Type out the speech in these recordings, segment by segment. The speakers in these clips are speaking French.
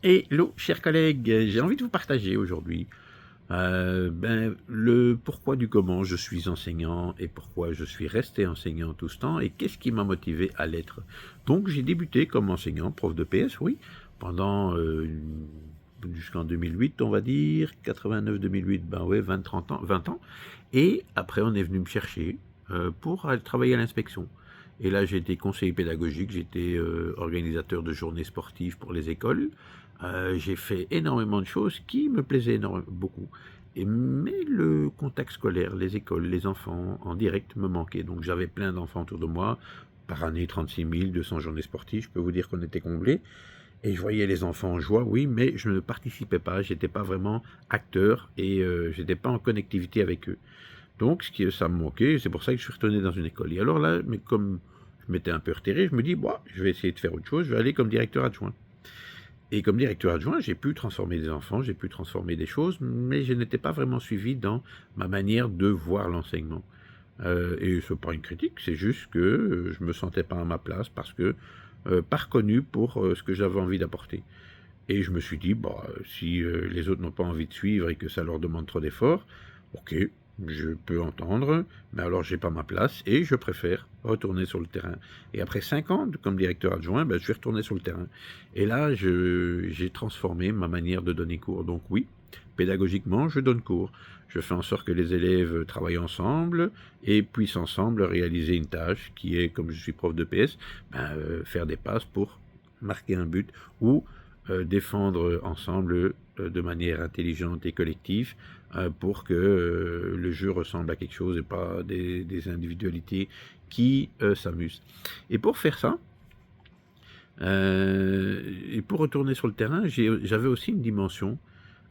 Hello, chers collègues, j'ai envie de vous partager aujourd'hui le pourquoi du comment je suis enseignant et pourquoi je suis resté enseignant tout ce temps et qu'est-ce qui m'a motivé à l'être. Donc j'ai débuté comme enseignant, prof de PS, oui, pendant jusqu'en 2008, on va dire, 89-2008, ben ouais, 20-30 ans, 20 ans. Et après, on est venu me chercher pour aller travailler à l'inspection. Et là, j'ai été conseiller pédagogique, j'étais organisateur de journées sportives pour les écoles. J'ai fait énormément de choses qui me plaisaient beaucoup. Mais le contact scolaire, les écoles, les enfants en direct me manquaient. Donc j'avais plein d'enfants autour de moi. Par année, 36 000, 200 journées sportives. Je peux vous dire qu'on était comblés. Et je voyais les enfants en joie, oui, mais je ne participais pas. J'étais pas vraiment acteur et je n'étais pas en connectivité avec eux. Donc, ça me manquait. C'est pour ça que je suis retourné dans une école. Et alors là, mais comme je m'étais un peu reterré, je me dis, bon, je vais essayer de faire autre chose. Je vais aller comme directeur adjoint. Et comme directeur adjoint, j'ai pu transformer des enfants, j'ai pu transformer des choses, mais je n'étais pas vraiment suivi dans ma manière de voir l'enseignement. Et ce n'est pas une critique, c'est juste que je me sentais pas à ma place parce que pas reconnu pour ce que j'avais envie d'apporter. Et je me suis dit, bah, si les autres n'ont pas envie de suivre et que ça leur demande trop d'efforts, ok, je peux entendre, mais alors j'ai pas ma place et je préfère retourner sur le terrain. Et après 5 ans comme directeur adjoint, ben, je suis retourné sur le terrain. Et là, j'ai transformé ma manière de donner cours. Donc oui, pédagogiquement, je donne cours. Je fais en sorte que les élèves travaillent ensemble et puissent ensemble réaliser une tâche qui est, comme je suis prof de PS, ben, faire des passes pour marquer un but ou défendre ensemble de manière intelligente et collective pour que le jeu ressemble à quelque chose et pas des individualités qui s'amusent. Et pour faire ça, et pour retourner sur le terrain, j'avais aussi une dimension,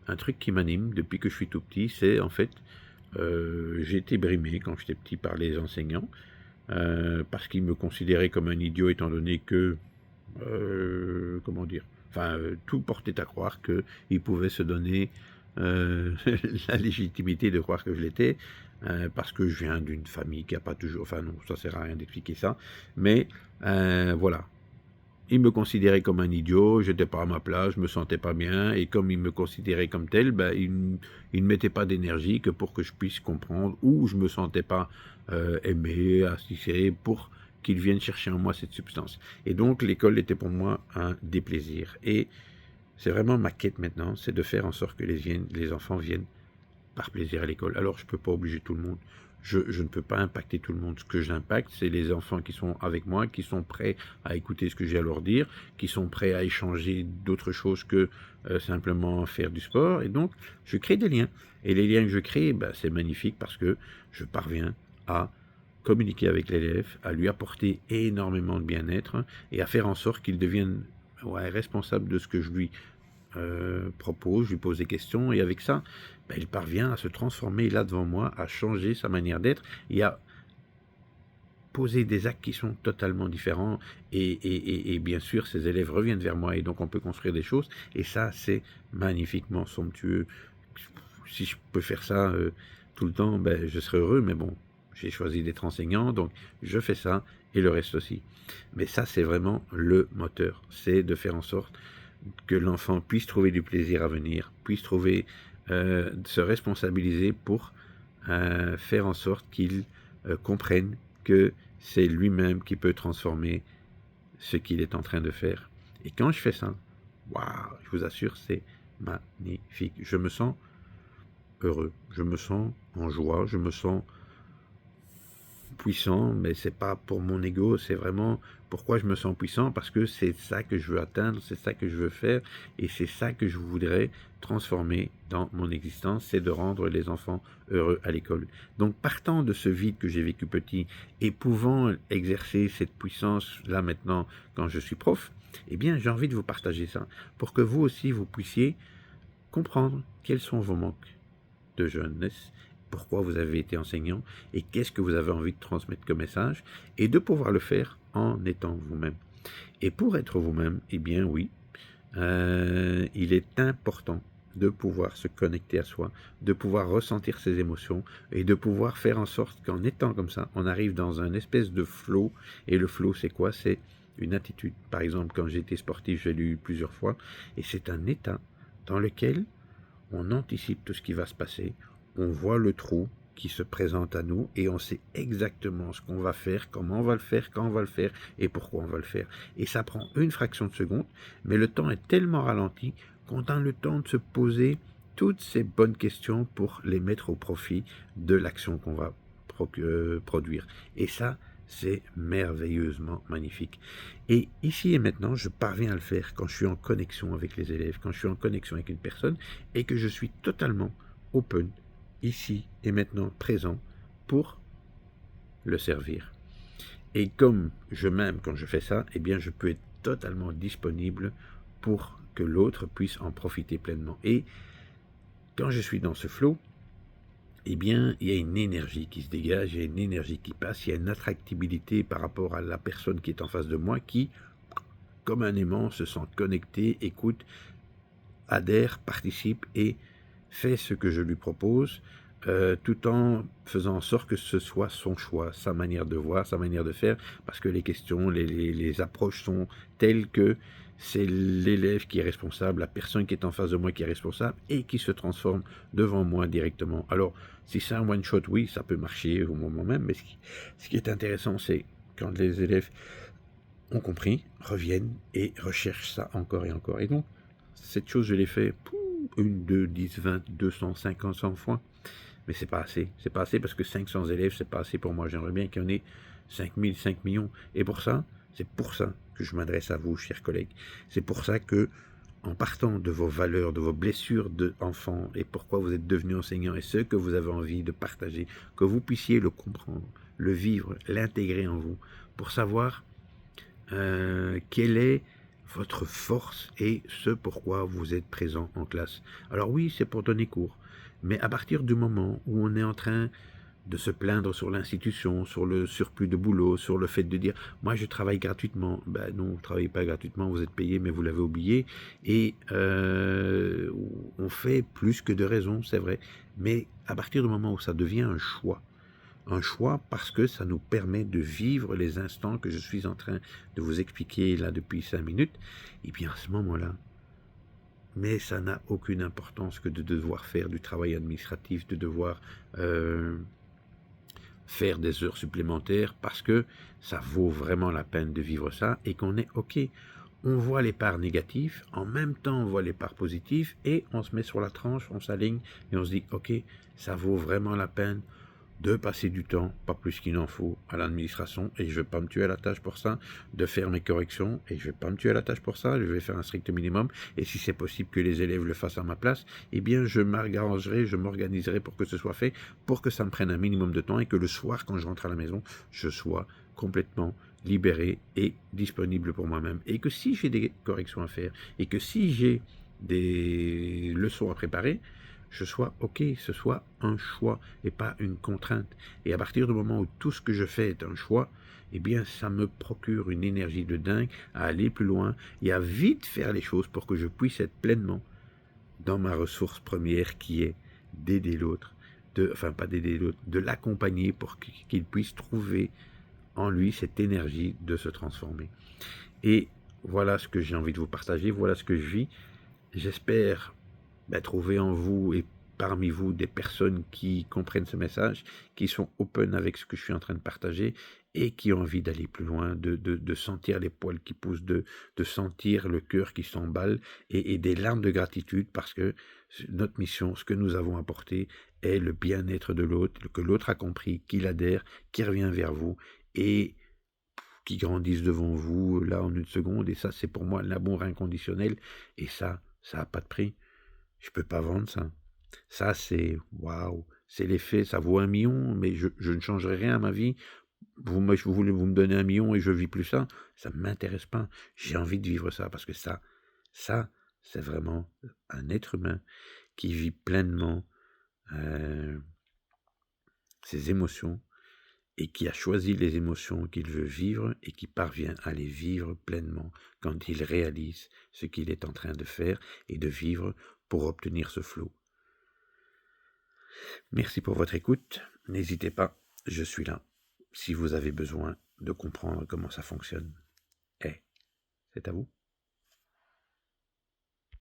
un truc qui m'anime depuis que je suis tout petit, c'est en fait, j'ai été brimé quand j'étais petit par les enseignants, parce qu'ils me considéraient comme un idiot étant donné que comment dire, enfin, tout portait à croire qu'il pouvait se donner la légitimité de croire que je l'étais, parce que je viens d'une famille qui n'a pas toujours, enfin non, ça sert à rien d'expliquer ça, mais voilà. Il me considérait comme un idiot, j'étais pas à ma place, je me sentais pas bien, et comme il me considérait comme tel, ben, il ne mettait pas d'énergie que pour que je puisse comprendre, ou je me sentais pas aimé, assisté, pour qu'il vienne chercher en moi cette substance. Et donc l'école était pour moi un déplaisir. Et c'est vraiment ma quête maintenant, c'est de faire en sorte que les enfants viennent par plaisir à l'école. Alors je ne peux pas obliger tout le monde. Je ne peux pas impacter tout le monde. Ce que j'impacte, c'est les enfants qui sont avec moi, qui sont prêts à écouter ce que j'ai à leur dire, qui sont prêts à échanger d'autres choses que simplement faire du sport. Et donc, je crée des liens. Et les liens que je crée, ben, c'est magnifique parce que je parviens à communiquer avec l'élève, à lui apporter énormément de bien-être et à faire en sorte qu'il devienne responsable de ce que je lui propose, je lui pose des questions, et avec ça, ben, il parvient à se transformer là devant moi, à changer sa manière d'être, et à poser des actes qui sont totalement différents, et bien sûr, ces élèves reviennent vers moi, et donc on peut construire des choses, et ça, c'est magnifiquement somptueux. Si je peux faire ça tout le temps, ben, je serais heureux, mais bon, j'ai choisi d'être enseignant, donc je fais ça, et le reste aussi. Mais ça, c'est vraiment le moteur, c'est de faire en sorte que l'enfant puisse trouver du plaisir à venir, puisse trouver, se responsabiliser pour faire en sorte qu'il comprenne que c'est lui-même qui peut transformer ce qu'il est en train de faire. Et quand je fais ça, waouh, je vous assure, c'est magnifique. Je me sens heureux, je me sens en joie, je me sens puissant, mais c'est pas pour mon ego, c'est vraiment pourquoi je me sens puissant, parce que c'est ça que je veux atteindre, c'est ça que je veux faire, et c'est ça que je voudrais transformer dans mon existence, c'est de rendre les enfants heureux à l'école. Donc partant de ce vide que j'ai vécu petit, et pouvant exercer cette puissance là maintenant quand je suis prof, eh bien j'ai envie de vous partager ça, pour que vous aussi vous puissiez comprendre quels sont vos manques de jeunesse, pourquoi vous avez été enseignant et qu'est-ce que vous avez envie de transmettre comme message, et de pouvoir le faire en étant vous-même. Et pour être vous-même, eh bien oui, il est important de pouvoir se connecter à soi, de pouvoir ressentir ses émotions et de pouvoir faire en sorte qu'en étant comme ça, on arrive dans un espèce de flow. Et le flow, c'est quoi? C'est une attitude. Par exemple, quand j'étais sportif, j'ai lu plusieurs fois, et c'est un état dans lequel on anticipe tout ce qui va se passer, on voit le trou qui se présente à nous et on sait exactement ce qu'on va faire, comment on va le faire, quand on va le faire et pourquoi on va le faire. Et ça prend une fraction de seconde, mais le temps est tellement ralenti qu'on a le temps de se poser toutes ces bonnes questions pour les mettre au profit de l'action qu'on va produire. Et ça, c'est merveilleusement magnifique. Et ici et maintenant, je parviens à le faire quand je suis en connexion avec les élèves, quand je suis en connexion avec une personne et que je suis totalement open, ici et maintenant présent pour le servir. Et comme je m'aime quand je fais ça, eh bien je peux être totalement disponible pour que l'autre puisse en profiter pleinement. Et quand je suis dans ce flow, eh bien, il y a une énergie qui se dégage, il y a une énergie qui passe, il y a une attractibilité par rapport à la personne qui est en face de moi qui, comme un aimant, se sent connecté, écoute, adhère, participe et fait ce que je lui propose, tout en faisant en sorte que ce soit son choix, sa manière de voir, sa manière de faire, parce que les questions, les approches sont telles que c'est l'élève qui est responsable, la personne qui est en face de moi qui est responsable et qui se transforme devant moi directement. Alors, si c'est un one-shot, oui, ça peut marcher au moment même, mais ce qui est intéressant, c'est quand les élèves ont compris, reviennent et recherchent ça encore et encore. Et donc, cette chose, je l'ai fait 1, 2, 10, 20, 200, 50, 100 fois. Mais c'est pas assez. C'est pas assez parce que 500 élèves, c'est pas assez pour moi. J'aimerais bien qu'il y en ait 5000, 5 millions. Et pour ça, c'est pour ça que je m'adresse à vous, chers collègues. C'est pour ça que, en partant de vos valeurs, de vos blessures d'enfant et pourquoi vous êtes devenu enseignant et ce que vous avez envie de partager, que vous puissiez le comprendre, le vivre, l'intégrer en vous, pour savoir quelle est votre force et ce pourquoi vous êtes présent en classe. Alors oui, c'est pour donner cours, mais à partir du moment où on est en train de se plaindre sur l'institution, sur le surplus de boulot, sur le fait de dire « moi je travaille gratuitement », ben non, vous ne travaillez pas gratuitement, vous êtes payé mais vous l'avez oublié, et on fait plus que de raison, c'est vrai, mais à partir du moment où ça devient un choix parce que ça nous permet de vivre les instants que je suis en train de vous expliquer là depuis 5 minutes, et bien à ce moment-là, mais ça n'a aucune importance que de devoir faire du travail administratif, de devoir faire des heures supplémentaires parce que ça vaut vraiment la peine de vivre ça et qu'on est OK. On voit les parts négatives, en même temps on voit les parts positives et on se met sur la tranche, on s'aligne et on se dit OK, ça vaut vraiment la peine de passer du temps, pas plus qu'il en faut, à l'administration, et je ne vais pas me tuer à la tâche pour ça, de faire mes corrections, et je ne vais pas me tuer à la tâche pour ça, je vais faire un strict minimum, et si c'est possible que les élèves le fassent à ma place, eh bien je m'arrangerai, je m'organiserai pour que ce soit fait, pour que ça me prenne un minimum de temps, et que le soir, quand je rentre à la maison, je sois complètement libéré et disponible pour moi-même. Et que si j'ai des corrections à faire, et que si j'ai des leçons à préparer, ce soit un choix et pas une contrainte. Et à partir du moment où tout ce que je fais est un choix, eh bien ça me procure une énergie de dingue à aller plus loin et à vite faire les choses pour que je puisse être pleinement dans ma ressource première qui est d'aider l'autre, pas d'aider l'autre, de l'accompagner pour qu'il puisse trouver en lui cette énergie de se transformer. Et voilà ce que j'ai envie de vous partager, voilà ce que je vis. J'espère trouver en vous et parmi vous des personnes qui comprennent ce message, qui sont open avec ce que je suis en train de partager et qui ont envie d'aller plus loin, de sentir les poils qui poussent, de sentir le cœur qui s'emballe et des larmes de gratitude parce que notre mission, ce que nous avons apporté est le bien-être de l'autre, que l'autre a compris, qu'il adhère, qu'il revient vers vous et qui grandissent devant vous là en une seconde. Et ça, c'est pour moi l'amour inconditionnel et ça n'a pas de prix. Je peux pas vendre ça. Ça, c'est waouh, c'est l'effet, ça vaut 1 million, mais je ne changerai rien à ma vie. Vous me donnez 1 million et je vis plus ça, ça ne m'intéresse pas. J'ai envie de vivre ça parce que ça, c'est vraiment un être humain qui vit pleinement ses émotions et qui a choisi les émotions qu'il veut vivre et qui parvient à les vivre pleinement quand il réalise ce qu'il est en train de faire et de vivre pour obtenir ce flow. Merci pour votre écoute. N'hésitez pas, je suis là si vous avez besoin de comprendre comment ça fonctionne. C'est à vous.